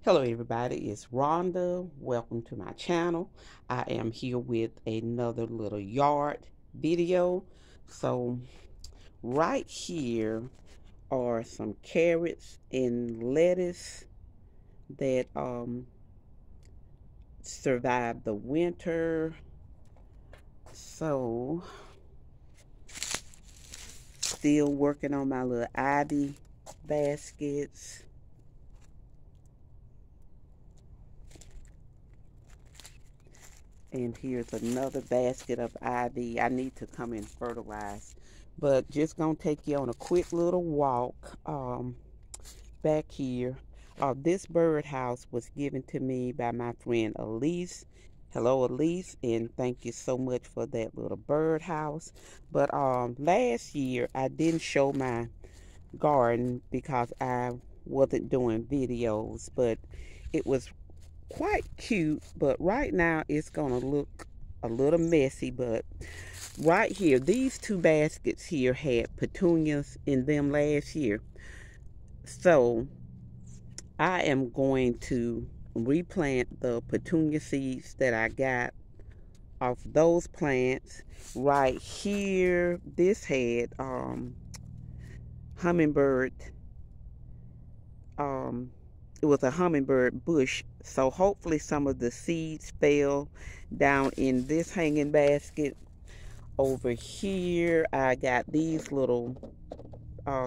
Hello everybody, it's Rhonda. Welcome to my channel. I am here with another little yard video. So right here are some carrots and lettuce that survived the winter. So still working on my little ivy baskets. And here's another basket of ivy. I need to come and fertilize. But just going to take you on a quick little walk back here. This birdhouse was given to me by my friend Elise. Hello, Elise, and thank you so much for that little birdhouse. But last year, I didn't show my garden because I wasn't doing videos. But it was quite cute, but right now it's gonna look a little messy. But right here, these two baskets here had petunias in them last year, so I am going to replant the petunia seeds that I got off those plants. Right here, this had hummingbird, um it was a hummingbird bush, so hopefully some of the seeds fell down in this hanging basket. Over here I got these little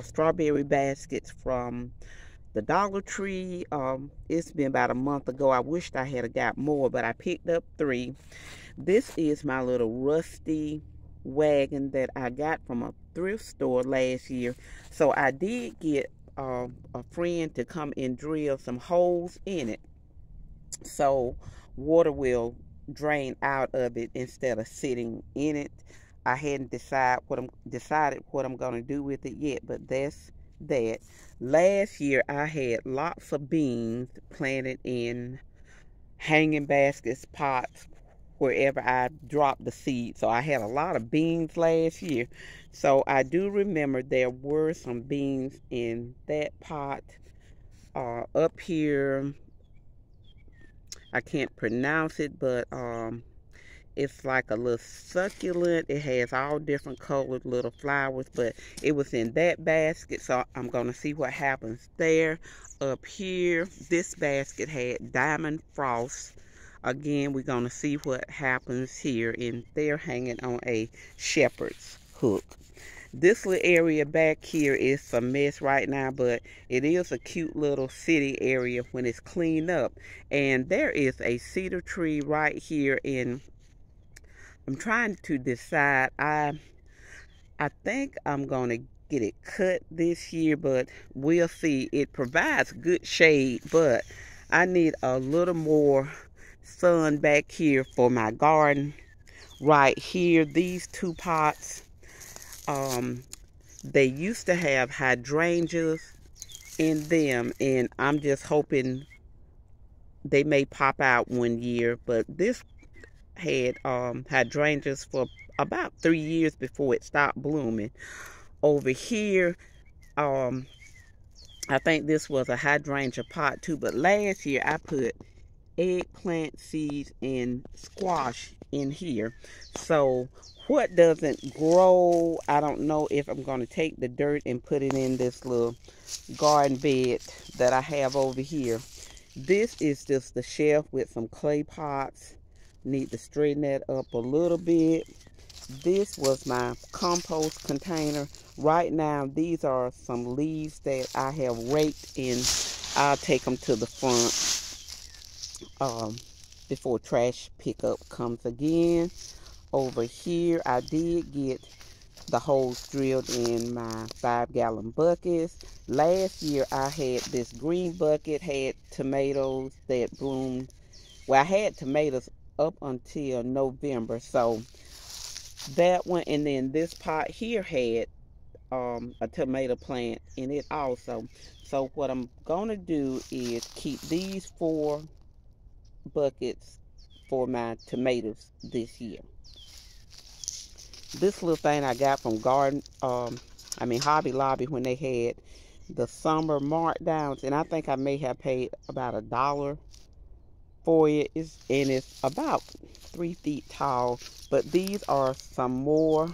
strawberry baskets from the Dollar Tree. It's been about a month ago. I wished I had got more, but I picked up 3. This is my little rusty wagon that I got from a thrift store last year. So I did get a friend to come and drill some holes in it, so water will drain out of it instead of sitting in it. I hadn't decided what I'm gonna do with it yet, but that's that. Last year I had lots of beans planted in hanging baskets, pots, wherever I dropped the seed. So I had a lot of beans last year. So I do remember there were some beans in that pot. Up here, I can't pronounce it, but it's like a little succulent. It has all different colored little flowers, but it was in that basket, so I'm gonna see what happens there. Up here, this basket had diamond frost. Again, we're gonna see what happens here, and they're hanging on a shepherd's hook. This little area back here is a mess right now, but it is a cute little city area when it's cleaned up. And there is a cedar tree right here, and I'm trying to decide. I think I'm gonna get it cut this year, but we'll see. It provides good shade, but I need a little more sun back here for my garden. Right here, these 2 pots, um, they used to have hydrangeas in them, and I'm just hoping they may pop out one year. But this had hydrangeas for about 3 years before it stopped blooming. Over here, um, I think this was a hydrangea pot too, but last year I put eggplant seeds and squash in here. So what doesn't grow, I don't know if I'm going to take the dirt and put it in this little garden bed that I have over here. This is just the shelf with some clay pots. Need to straighten that up a little bit. This was my compost container. Right now, these are some leaves that I have raked, and I'll take them to the front before trash pickup comes again. Over here, I did get the holes drilled in my 5-gallon buckets. Last year, I had this green bucket, had tomatoes that bloomed. Well, I had tomatoes up until November, so that one. And then this pot here had a tomato plant in it also. So what I'm gonna do is keep these 4 buckets for my tomatoes this year. This little thing I got from Hobby Lobby when they had the summer markdowns, and I think I may have paid about $1 for it. And it's about 3 feet tall. But these are some more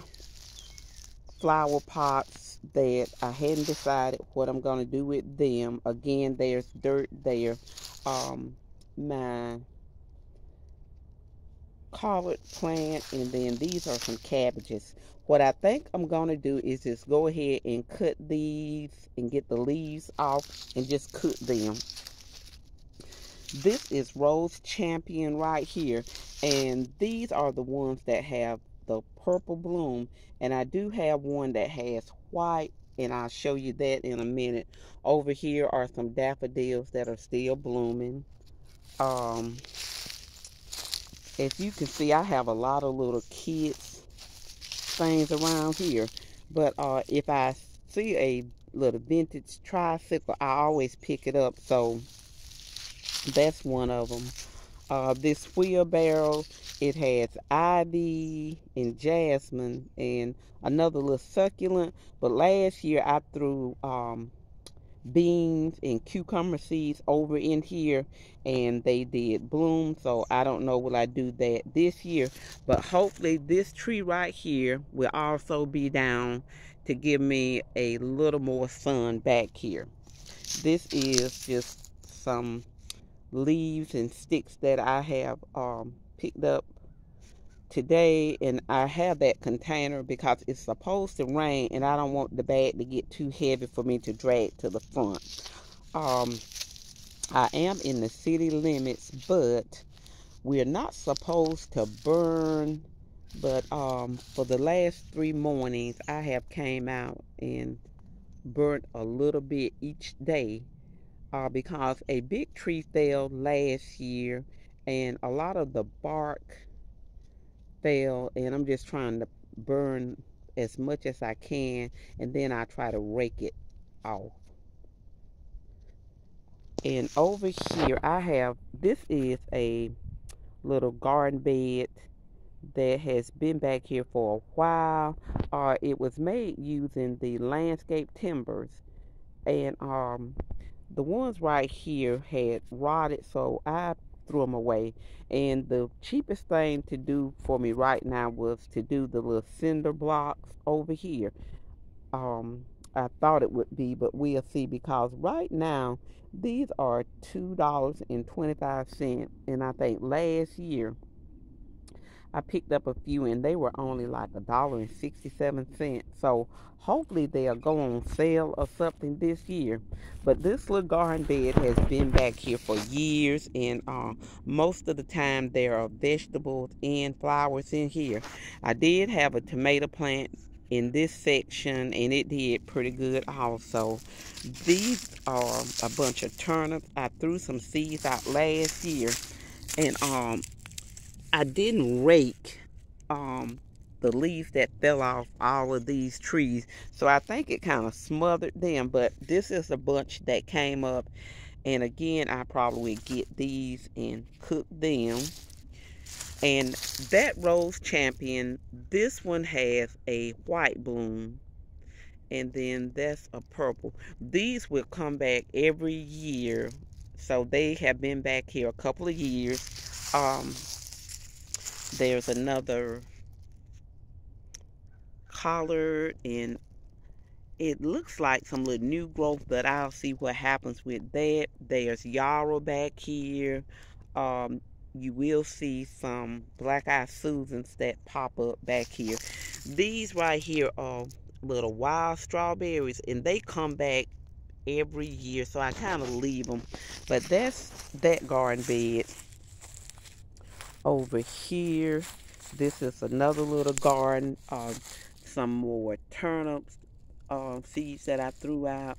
flower pots that I hadn't decided what I'm going to do with them. Again, there's dirt there. My collard plant, and then these are some cabbages. What I think I'm going to do is just go ahead and cut these and get the leaves off and just cook them. This is Rose Champion right here, and these are the ones that have the purple bloom, and I do have one that has white, and I'll show you that in a minute. Over here are some daffodils that are still blooming. As you can see, I have a lot of little kids things around here, but if I see a little vintage tricycle, I always pick it up, so that's one of them. This wheelbarrow, it has ivy and jasmine and another little succulent, but last year I threw beans and cucumber seeds over in here, and they did bloom, so I don't know will I do that this year, but hopefully this tree right here will also be down to give me a little more sun back here. This is just some leaves and sticks that I have picked up today, and I have that container because it's supposed to rain and I don't want the bag to get too heavy for me to drag to the front. I am in the city limits, but we're not supposed to burn, but for the last 3 mornings I have came out and burnt a little bit each day, because a big tree fell last year and a lot of the bark fell, and I'm just trying to burn as much as I can, and then I try to rake it off. And over here I have, this is a little garden bed that has been back here for a while. It was made using the landscape timbers, and the ones right here had rotted, so I threw them away. And the cheapest thing to do for me right now was to do the little cinder blocks over here. I thought it would be, but we'll see, because right now these are $2.25, and I think last year I picked up a few and they were only like $1.67. So hopefully they'll go on sale or something this year. But this little garden bed has been back here for years, and most of the time there are vegetables and flowers in here. I did have a tomato plant in this section, and it did pretty good also. These are a bunch of turnips. I threw some seeds out last year, and I didn't rake the leaves that fell off all of these trees, so I think it kind of smothered them. But this is a bunch that came up, and again I probably get these and cook them. And that Rose Champion, this one has a white bloom, and then that's a purple. These will come back every year, so they have been back here a couple of years. There's another collard, and it looks like some little new growth, but I'll see what happens with that. There's yarrow back here. You will see some black-eyed Susans that pop up back here. These right here are little wild strawberries, and they come back every year, so I kind of leave them. But that's that garden bed. Over here, this is another little garden. Some more turnips seeds that I threw out.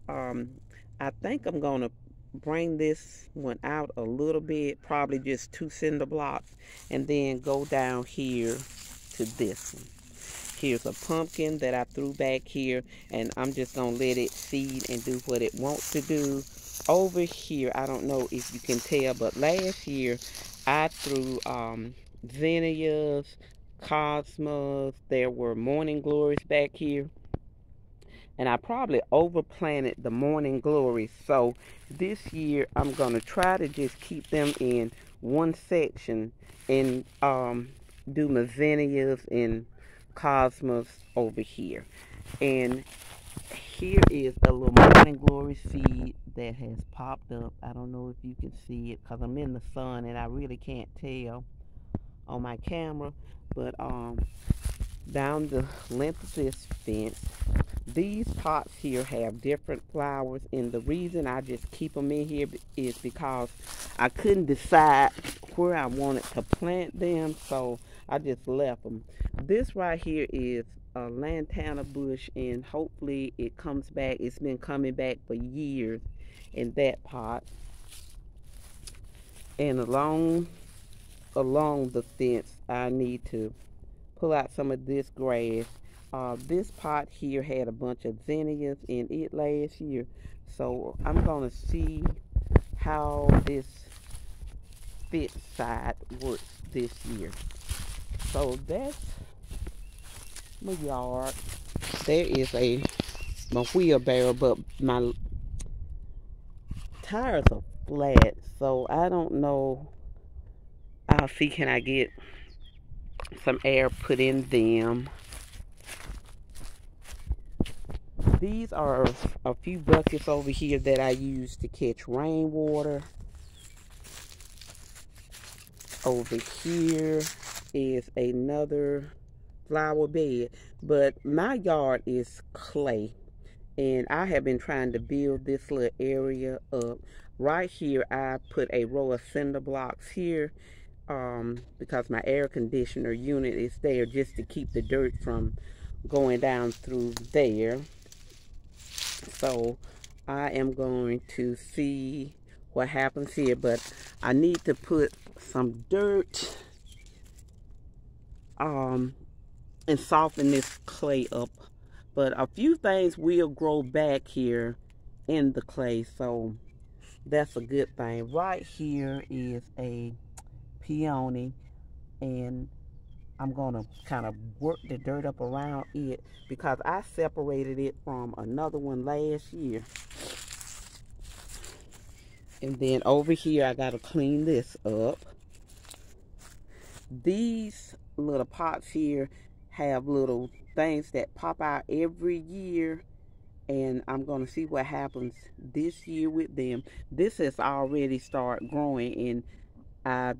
I think I'm going to bring this one out a little bit, probably just 2 cinder blocks, and then go down here to this one. Here's a pumpkin that I threw back here, and I'm just going to let it seed and do what it wants to do. Over here, I don't know if you can tell, but last year I threw zinnias, cosmos. There were morning glories back here. and I probably overplanted the morning glories. So this year I'm gonna try to just keep them in one section and do my zinnias and cosmos over here. And here is a little morning glory seed that has popped up. I don't know if you can see it because I'm in the sun and I really can't tell on my camera, but down the length of this fence, these pots here have different flowers, and the reason I just keep them in here is because I couldn't decide where I wanted to plant them, so I just left them. This right here is a lantana bush, and hopefully it comes back. It's been coming back for years in that pot. And along the fence, I need to pull out some of this grass. This pot here had a bunch of zinnias in it last year, so I'm gonna see how this fit side works this year. So that's my yard. There is my wheelbarrow, but my tires are flat, so I don't know. I'll see, can I get some air put in them. These are a few buckets over here that I use to catch rainwater. Over here is another flower bed, but my yard is clay, and I have been trying to build this little area up. Right here I put a row of cinder blocks here because my air conditioner unit is there, just to keep the dirt from going down through there. So I am going to see what happens here, but I need to put some dirt and soften this clay up. But a few things will grow back here in the clay, so that's a good thing. Right here is a peony, and I'm gonna kind of work the dirt up around it because I separated it from another one last year. And then over here I gotta clean this up. These little pots here have little things that pop out every year, and I'm gonna see what happens this year with them. This has already started growing, and I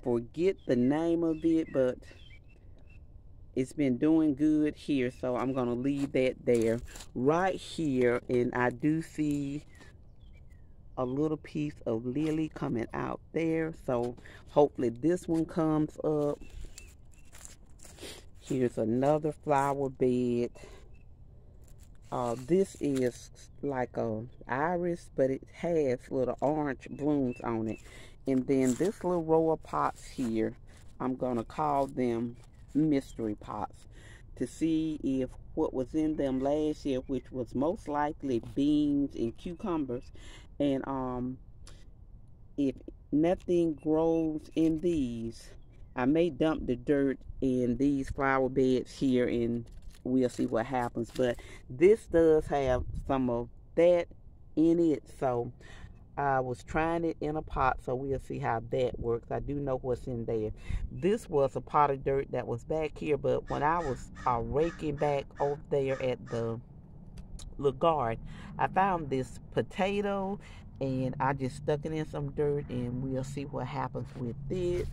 forget the name of it, but it's been doing good here, so I'm gonna leave that there. Right here, and I do see a little piece of lily coming out there, so hopefully this one comes up. Here's another flower bed. This is like a iris, but it has little orange blooms on it. And then this little row of pots here, I'm gonna call them mystery pots, to see if what was in them last year, which was most likely beans and cucumbers, and if nothing grows in these, I may dump the dirt in these flower beds here and we'll see what happens. But this does have some of that in it, so I was trying it in a pot, so we'll see how that works. I do know what's in there. This was a pot of dirt that was back here, but when I was raking back over there at the little garden, I found this potato, and I just stuck it in some dirt, and we'll see what happens with it.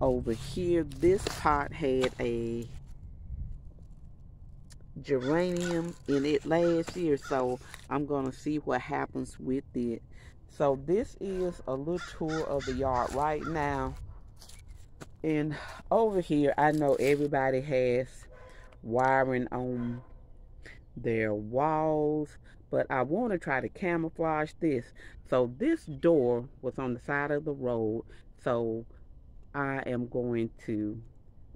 Over here, this pot had a geranium in it last year, so I'm gonna see what happens with it. So this is a little tour of the yard right now. And over here, I know everybody has wiring on their walls, but I want to try to camouflage this. So this door was on the side of the road, so I am going to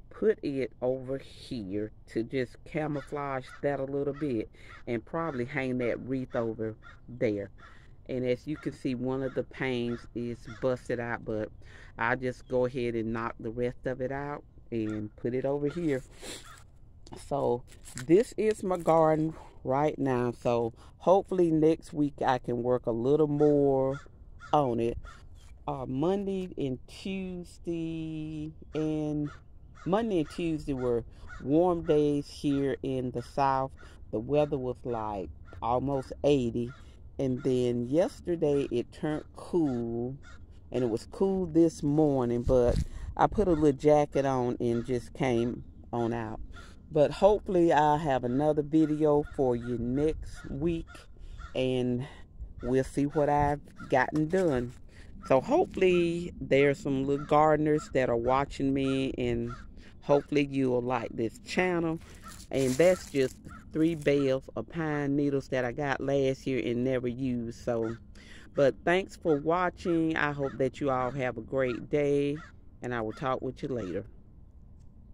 put it over here to just camouflage that a little bit, and probably hang that wreath over there. And as you can see, one of the panes is busted out, but I'll just go ahead and knock the rest of it out and put it over here. So this is my garden right now. So hopefully next week I can work a little more on it. Monday and Tuesday were warm days here in the South. The weather was like almost 80. And then yesterday it turned cool. And it was cool this morning, but I put a little jacket on and just came on out. But hopefully I'll have another video for you next week. And we'll see what I've gotten done. So hopefully there's some little gardeners that are watching me, and hopefully you'll like this channel. And that's just 3 bales of pine needles that I got last year and never used. So, but thanks for watching. I hope that you all have a great day, and I will talk with you later.